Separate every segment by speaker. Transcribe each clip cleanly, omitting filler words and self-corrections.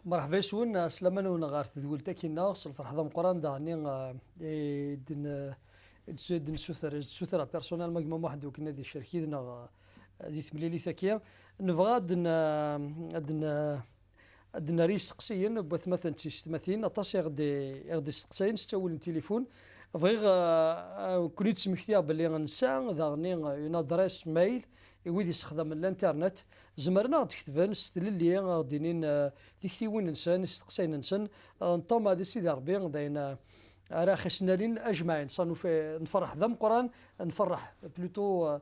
Speaker 1: مرحبا يسون سلامان ونغار تذولتا كينا الفرح ذا مقران داني دن سوثر بيرسونيل ما واحد وكنا دي الشركه دي ثمليلي ثكيه نبغى دن ريس سقسيين بث مثلا تيستماثين اطاس يغدي سقسيين ستاول التليفون بغيغ كنت سمحتيها باللي غنسى داغني اون ادريس ميل ويدي يستخدم الانترنت زمرنا تكتبان ستللي غاديين تكتيوين انسان استقسين انسان نطوم هذا سيدي ربي داين راه خصنا لين اجمعين صانو نفرح ذم قران نفرح بلوتو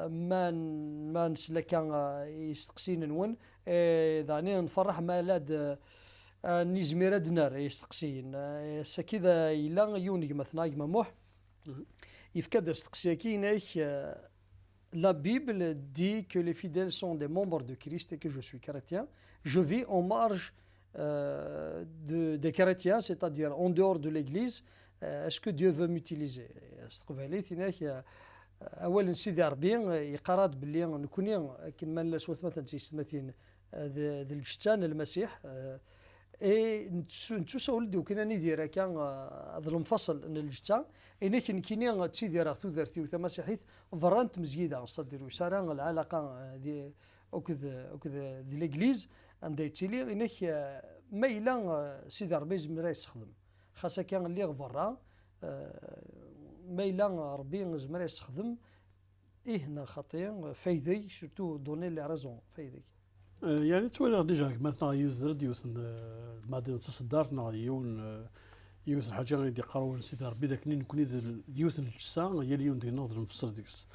Speaker 1: ما نسلا كان يستقسين نون داني نفرح ما لاد نيزميرا دنار يستقسين سكذا الا يونيك مثلا موح يفكد يستقسي كايناك. La Bible dit que les fidèles sont des membres de Christ et que je suis chrétien. Je vis en marge des chrétiens, c'est-à-dire en dehors de l'Église. Est-ce que Dieu veut m'utiliser? أولا سيدي ربي يقرات باللي نكوني كما لا سوت مثلا تيستمثين ذا الجتان المسيح نتوسا ولدي وكنا ندير كان هذا المفصل ان الجتا انك كيني تيدير ثوثرتي وثا مسيحيت فرانت مزيده صدير وسارا العلاقه دي اوكذ دي ليغليز عند تيلي انك ما الا سيدي ربي زمرا يستخدم خاصه كان اللي غفرا ما الا ربي زمرا يستخدم هنا خطير فايدي سورتو دوني لي رازون فايدي
Speaker 2: يعني تولي ديجا مثلا يوزرد يوثن مادة تصدرتنا يوثن حاجة غادي يقراو سيدي ربي ذاك نكوني يوثن الجسا هي اليوم ديال نهضر نفسر ديكس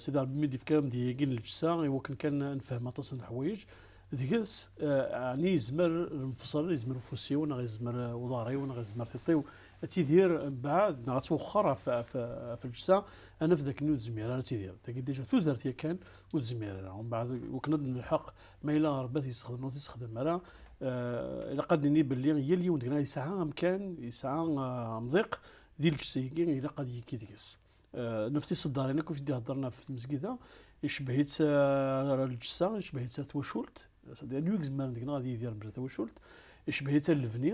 Speaker 2: سيدي ربي ميدي في كلام ديال الجسا هو كان نفهم تصل الحوايج ديكس يعني يزمر نفسر يزمر فوسيون غيزمر وضاريون غيزمر تيطيو تيدير بعد غتوخر في الجسا انا في ذاك النود زميره تيدير ذاك ديجا ثوثرت كان وزميره ومن بعد وكنا نلحق ما الا ربات يستخدم راه الا قدني باللي هي اليوم ديك يسعى امكان يسعى مضيق ديال الجسيكين الا قد يكيدكس نفتي صدارينا كيف هضرنا في المسجده يشبهيت الجسا يشبهيت توشولت نيوكس مان ديك غادي يدير بلا توشولت يشبهيت الفني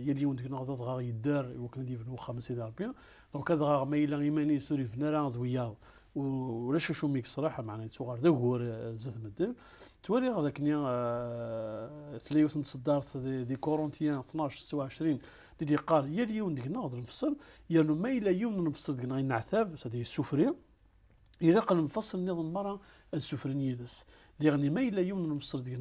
Speaker 2: هي اليوم ديك غادي غا يدار وكنا ديفنو خمس سيدي ربي دونك هذا ما الا ايماني سوري فنا راه ضويا ولا شو ميك صراحه معناها صغار ذا هو زاد مدن توري هذاك نيا تليوث نصدرت دي كورونتيان 12 26 دي قال يا اليوم ديك نقدر نفصل يا ما الا يوم نفصل ديك نعثاب سادي السفريه الى قال نفصل نظام المراه السفرنيه دس يعني ما الا يوم نفصل ديك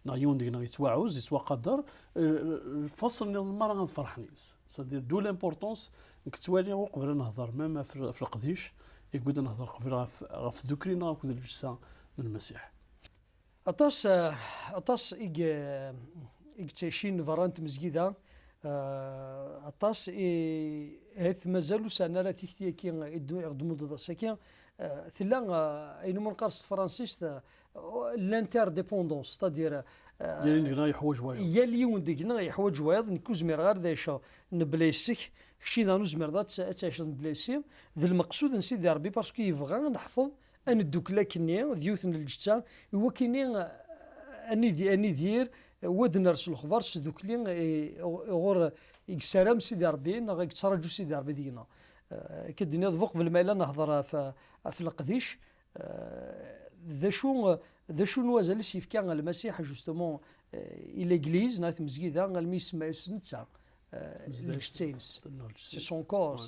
Speaker 2: يوم ديك يتواعوز يتوا قدر الفصل نظام المراه غتفرحني سادي دو لامبورطونس كتوالي وقبل نهضر ما في القديش يقول نهضر قبل غف ذكرنا وكذا الجسا من المسيح
Speaker 1: أطاس تيشين فرانت مسجدة أطاس هث مازالو سنة لا تكتي كي يخدموا ضد ساكين ثلا أين من قرص فرانسيس لانتر ديبوندونس تادير
Speaker 2: يلي دينا يحوج وايض
Speaker 1: يلي وندقنا يحوج وايض نكوز مير غير دايشا نبلايسك شي دانو زمير دات تعيش نبلايسي ذا المقصود نسيدي ربي باسكو يبغى نحفظ ان الدوكلا كني ديوثن الجتا هو كيني اني دير ود نرسل الخبر سدوكلي غور يكسرام سيدي ربي نا يتراجو سيدي ربي دينا كدنيا فوق في الميله نهضر في القديش ذا شو نوازل سيف كان المسيح جوستومون ليغليز نايت مسجده الميسما سنتا الجتينس سي سون كور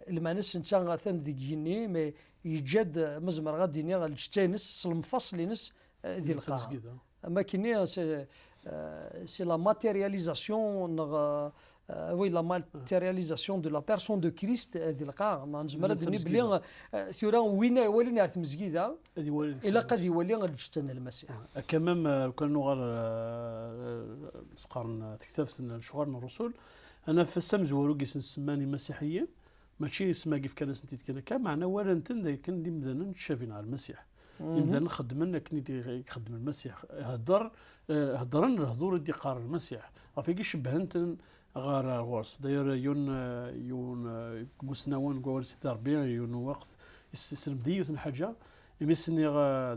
Speaker 1: المانس نتا غاثان ديك جيني مي يجد مزمر غادي نيا الجتينس المفصلينس ديال القاعه اما كاين سي لا ماتيرياليزاسيون وي لا ماتيرياليزاسيون دو لا بيرسون دو كريست ديال القاعه ما نجمر دني بلي ثورا وين يولي نعت مسجده الا قد يولي الجتن المسيح
Speaker 2: كمام كان نغار سقارن تكتفت شغارنا الرسول انا في السمزورو كيس نسماني مسيحيين ماشي اسمها كيف كان سنتيت كان معنا ولا نتن كان ديما نشافين على المسيح يبدا نخدم كني يخدم المسيح هضرن الهضور دي قار المسيح رافي كي شبهنت غار غورس داير يون مسناون قول سي تربيه يون وقت يسلم ديوث الحاجه يمسني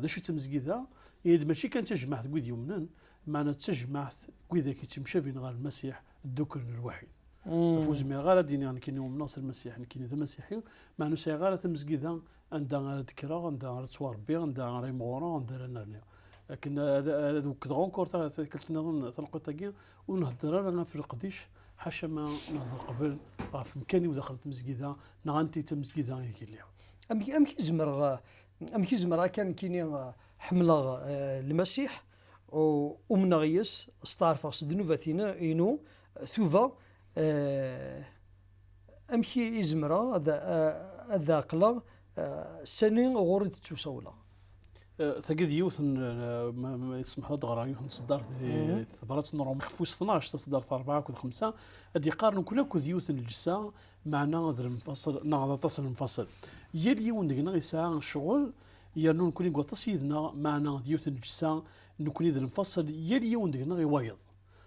Speaker 2: ذا شو تمزكيدا ماشي كان تجمع تقول يومنا معنا تجمعت كذا كيتمشى بين غير المسيح الذكر الوحيد تفوز من غير ديني يعني كاين يوم ناصر المسيح كاين ذا مسيحي معنا سي غير المسجد عندها ذكرى عندها تواربي عندها ريمورا عندها لنا لكن هذا دوك غونكور قلت لنا تنقطه ونهضر انا في القديش حاشا ما نهضر قبل في مكاني ودخلت مسجد نغنتي تمسجد هذيك اليوم
Speaker 1: ام كيزمر كان كاين حمله المسيح ومن غيس ستعرف صدنو فاتينا اينو ثوفا امشي ازمرا هذا قلا سنين غورد توسولا
Speaker 2: تجد يوث ما يسمح له دغرا يوث تصدر ثبرات نورم خفوس 12 تصدر 4 كود 5 ادي قارن كل يوث الجسا معنا غير منفصل نغض تصل منفصل هي اليوم دقنا يساع الشغل يرنون كل يقول تصيدنا معنا ديوث الجسا نكون يد المفصل هي اليوم دقنا غيوايض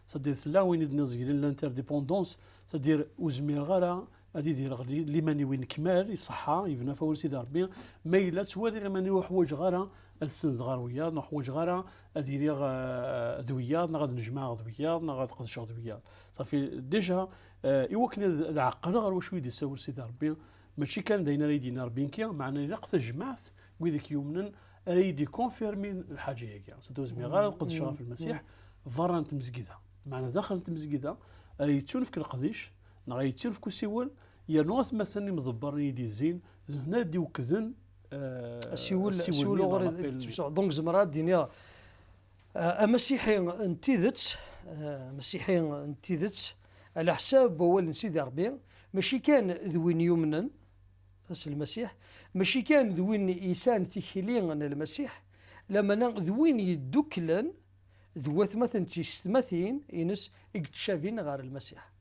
Speaker 2: صدير لا وين نزغيل لانتر ديبوندونس صدير وزمير غرا هادي دير لماني وين كمال يصحى يبنى فول سيدي ربي ما الا توالي غير ماني حوايج غرا السند غرويات حوايج غرا اديري ذويات غاد نجمع ذويات غاد قدش ذويات صافي ديجا يوكن العقل غير واش ويدي يساول سيدي ربي ماشي كان داينا ريدينا ربي كي معنا الا قد جمعت ويديك يومنا ريدي كونفيرمي الحاجه هيك سدوز مي غير قدش في المسيح فرانت مسجده معنا دخلت مسجده ريتون في القديش نغيتير في كوسيول ينوث مثلا مضبر يدي زين هنا دي وكزن
Speaker 1: سيول دونك زمرات دينيا مسيحي انتيذت مسيحي انتيذت على حساب اول سيدي ربي ماشي كان ذوين يمنا المسيح ماشي كان ذوين إنسان تيخلين المسيح لما ذوين يدوكلن ذوات مثلا تيستمثين إنس اكتشافين غير المسيح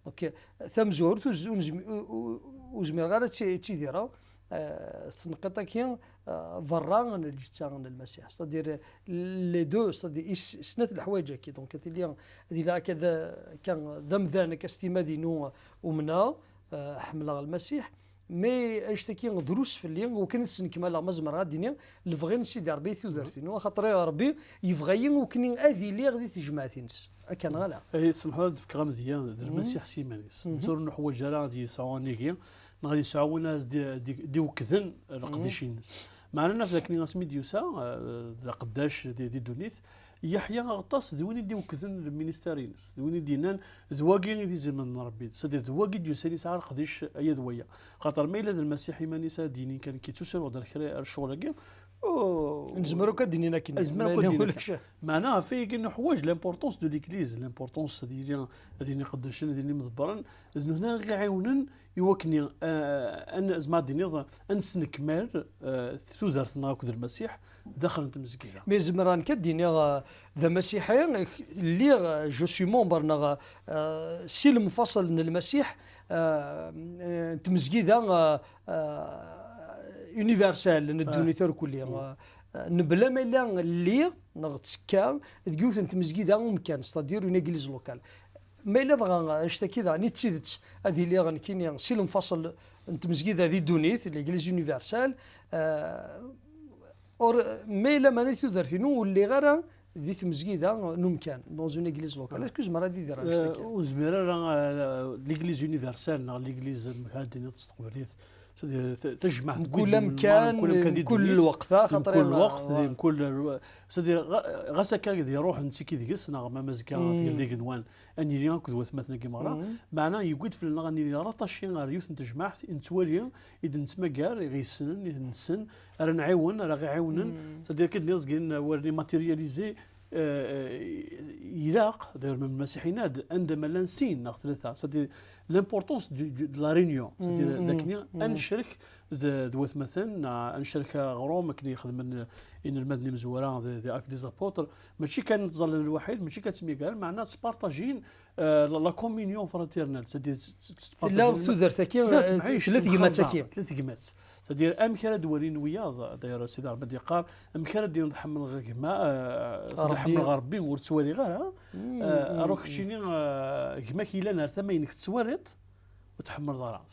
Speaker 1: اوكي ثم زورت وزمير غير تيديرا تنقطه كي فران الجتان المسيح ستادير لي دو ستادير سنات الحوايج كي دونك اللي لا كذا كان ذمذان كاستمادي نو ومنا حمله المسيح مي اشتكي دروس في اللي وكان نكمل مزمر الدنيا الفغين سيدي ربي ثوثرتين خاطر ربي يفغين وكنين اذي اللي غادي تجمعتينس كان غلا
Speaker 2: اي سمح لي في كلام ديال المسيح سيمانيس نصور حوايج غادي يساونيكي غادي يساوونا دي وكذن القديشينس معنا في ذاك ناس ميديوسا قداش دي دونيت يحيى غطاس دويني دي وكذن المينيستيرينس دويني دينان ذواقي دي زمن ربي سدي ذواقي ديوساني ساعه قديش اي ذويه خاطر ما الا المسيح مانيسا ديني كان كيتوسر ودار الشغل كاع
Speaker 1: نزمرو كدينينا كاين
Speaker 2: معناها في كاين حوايج لامبورطونس دو ليكليز لامبورطونس ديالي قداشين ديالي مدبرين هنا غير عاونن يوكني ان زعما ديني انسنكمال ثودرتنا كود المسيح داخل المسجد
Speaker 1: مي زمران كديني ذا مسيحي اللي جو سوي مونبر سي المفصل للمسيح تمسجيده يونيفرسال ندونيتور كليا نبلا ما لا اللي نغتسكا تقول انت مسجد ممكن ستادير اون ايغليز لوكال ما الا دغا اشتكي ذا ني تسيدت هذه اللي غنكين سي المفصل انت مسجد هذه دونيت الايغليز يونيفرسال اور ما الا ما نثدرتينو واللي غير ذي مسجد ممكن دون اون ايغليز لوكال اسكو زعما غادي يدير اشتكي
Speaker 2: وزميره ليغليز يونيفرسال ليغليز المكان تستقبليت تجمع
Speaker 1: كل مكان كل وقت
Speaker 2: خاطر كل وقت كل سدير غسكا يروح نسيكي ديكس ما مزكا ديال ديك نوان اني لي نكذ مثلا كيما معناه يقول في غني رطاشي ريوث نتجمع نتوالي اذا نسمى كار غيسن نسن راه نعاون راه غيعاونن سدير كي كاين ورني ماتيرياليزي يلاق داير من المسيحيين عندما لا نسين ثلاثه سدير لامبورطونس دو لا ريونيون سدير داك نشرك دوات مثلا نشرك غروم كني يخدم ان المدني مزوره دي اك دي زابوتر ماشي كان تظل الوحيد ماشي كتسمي كاع معناتها تبارطاجين لا كومينيون فراتيرنال سدير
Speaker 1: لا ثودر تاكي ثلاث
Speaker 2: كيمات سدير ام كره دورين ويا داير سيدي ربي قال ام كره دير نحمل غيما نحمل غربي ورتوالي غير روك شيني كما كاين لنا ثمينك تسوارط وتحمل ضرع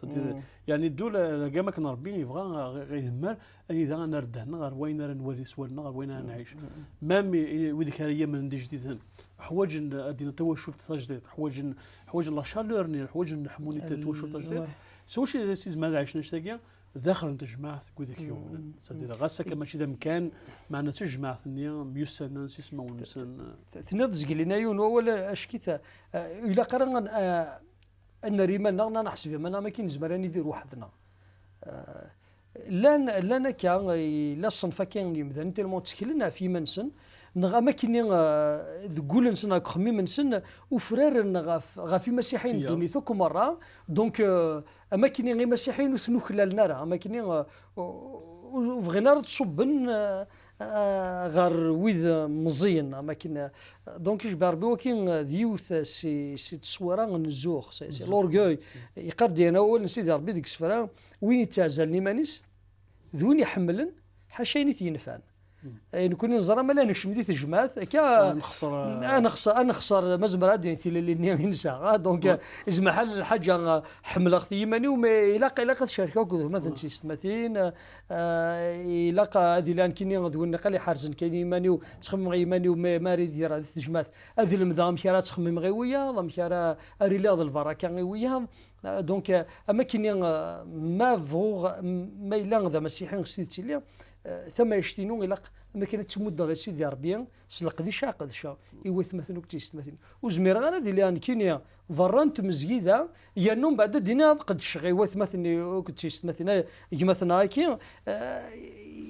Speaker 2: يعني الدولة كاع ما كان ربي يبغى غيدمر اني اذا غنرد هنا غير وين راه نولي سوالنا غير وين نعيش مام وذيك هي من دي جديد حوايج ديال التواشل تجديد حوايج لا شالور حوايج نحموني التواشل تجديد سوشي سيز ما عشنا شتاكيا داخل انت جماعه تقول لك يوم سادير غاسك ماشي اذا مكان معنا تجمع ثانيه ميوسن سيسما ونسن
Speaker 1: ثناد زقلينا يون ولا اشكيتا الا قرا ان ريمانا نحسب ما كاين زمران يدير وحدنا لان كان لا صنفا كاين يمدان تيلمون تكلنا في منسن نغا ما كاين تقول نسنا خميم نسن وفرار غا في مسيحيين دوني ثوك مره دونك اما كاين غير مسيحيين وثنو خلالنا راه اما كاين وفغينا تصبن غير ويذ مزيان اما كاين دونك جبار بو كاين ديوث سي تصويره نزوخ سي لورغوي يقر ديالنا اول نسيدي ربي ديك السفره وين يتعزل مانيس ذوين يحملن حاشيني تينفعن نكون نزرى ما لا نكشم ديت الجماعات كا نخسر مزمر ديال اللي ننسى دونك اجمع حل الحاجه حمل اختي يماني وما يلاقى الشركه مثلا سيستماتين يلاقى هذه لان كاين ذوين قال حارزن كاين يماني تخمم غير يماني وما ريد يدير هذه الجماعات هذه المذام كيرا تخمم غير ويا ضم كيرا رياض الفراكه غير ويا دونك اما كاين ما فوغ ما الا ذا مسيحيين سيتي لي ثم يشتينون إلى ما كانت تمد غير سيدي ربي سلق ذي شاق ذا يوث مثلا وكتيست مثلا وزمير غير هذه لان كينيا فرانت مزيدا ينوم بعد دينا قد شغي يوث مثلا وكتيست مثلا يجي مثلا هاكي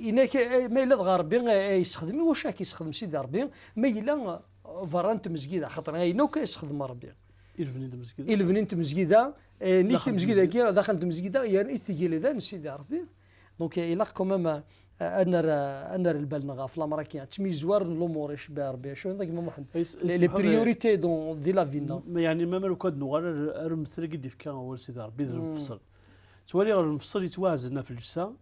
Speaker 1: إنك ما إلا غربي يستخدم واش راك يستخدم سيدي ربي ما إلا فرانت مزيدا خاطر غير يستخدم ربي إلفنينت مزيدا نيت مزيدا كي دخلت مزيدا يعني إثقيل ذا سيدي ربي دونك إلا كومام انا البال نغا في الامريكان تميزوار الامور اش باربي شو هذاك محمد لي بريوريتي دون دي لا فينا
Speaker 2: يعني ما مالو كاد نغار رمثل قد في كان اول سيدي ربي المفصل توالي المفصل يتوازن في الجسا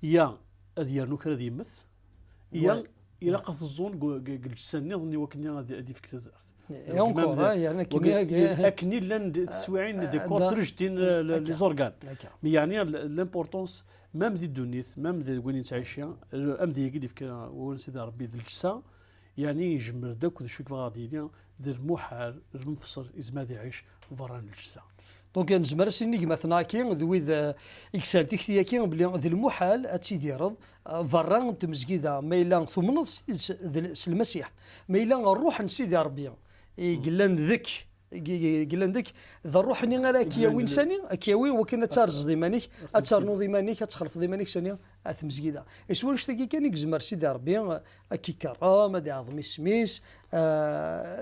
Speaker 2: يا ادير نكره ديمث يا الى قف الزون الجسا نظني وكني غادي في كثر
Speaker 1: يعني
Speaker 2: اكني لان تسويعين ديكور ترجتين لي زورغان يعني لامبورطونس مام دي دونيث مام دي وين تعيشيا ام دي يقدي فكرا وين سيدي ربي ذي الجسا يعني يجمر داك شو كيف غادي ذي المحال المفصل إزما دي يعيش فران الجسا
Speaker 1: دونك نزمر سيني مثلا كاين ذوي ذا اكسال تيكتيا كاين بلي ذي المحال اتيديرض فران تمزكيدا ما الا ثمن المسيح ما الا الروح نسيدي ربي قلان ذك قلنا ذيك ذا الروح ني غير كياوي نساني كياوي وكنا تارز ضيمانيك اترنو ضيمانيك تخلف ضيمانيك ثانيه اثمزكيدا اسوال شتاكي كان يكزمر سيدي ربي كي كرامه دي عظمي سميس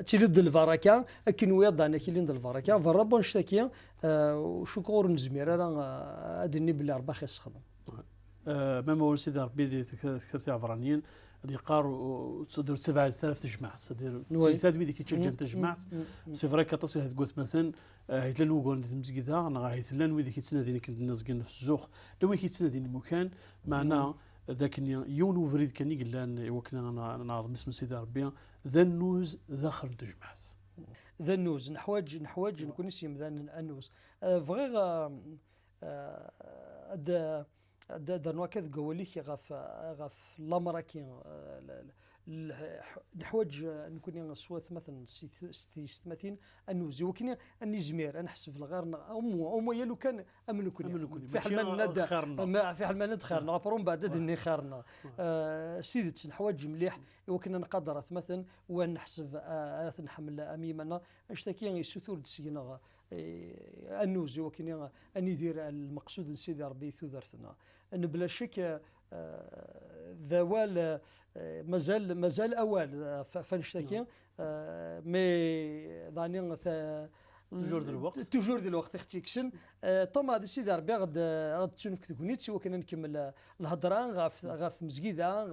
Speaker 1: تيلد الفركه اكن ويضانا كي لند الفركه فربون شتاكي وشكور نزمير راه ادني بلي ربي خيس خدم
Speaker 2: ماما ول سيدي ربي دي كثرت عبرانيين اللي قاروا تصدر تبع ثلاث جماعات تصدر ثلاث بيدي كيتشجع جماعات سي فري كتصل هاد قلت مثلا هيتلان وقول تمزكيدا انا هيتلان ويدي كيتسنادين كنت الناس قلنا في الزوق لو كيتسنادين المكان معنا ذاك يون وفريد كان يقول وكنا نعظم اسم سيدي ربي ذا النوز داخل الجماعات
Speaker 1: ذا النوز نحواج نكون اسم ذا النوز فغير درنا كذا قوليك غاف الامريكان نحوج نكون صوت مثلا 60 انوزي وكنا اني زمير انا نحسب في الغار امو يلو كان امن كون في حال ما في حال ما ندخرنا ابرون بعد اني خارنا سيدت نحوج مليح وكنا نقدر مثلا ونحسب نحمل اميمنا اشتكي يسثور دسينا النوزي وكنا اني دير المقصود سيدي ربي ثورثنا ان بلا شك ذوال مازال اول فنشتكي مي ظاني توجور الوقت اختي كشن طما هذا السيد ربي غاد تشوف كتكونيت سوا كنا نكمل الهضره غاف مسجيده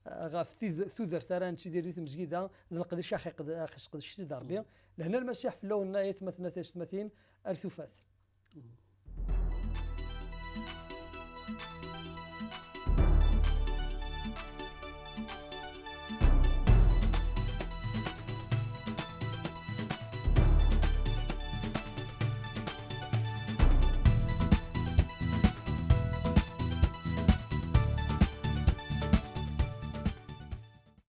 Speaker 1: غاف ثوذر ثران تيدير ديت مسجيده القديش اخي قديش السيد ربي لهنا المسيح في اللون يتمثل 30 ارثوفات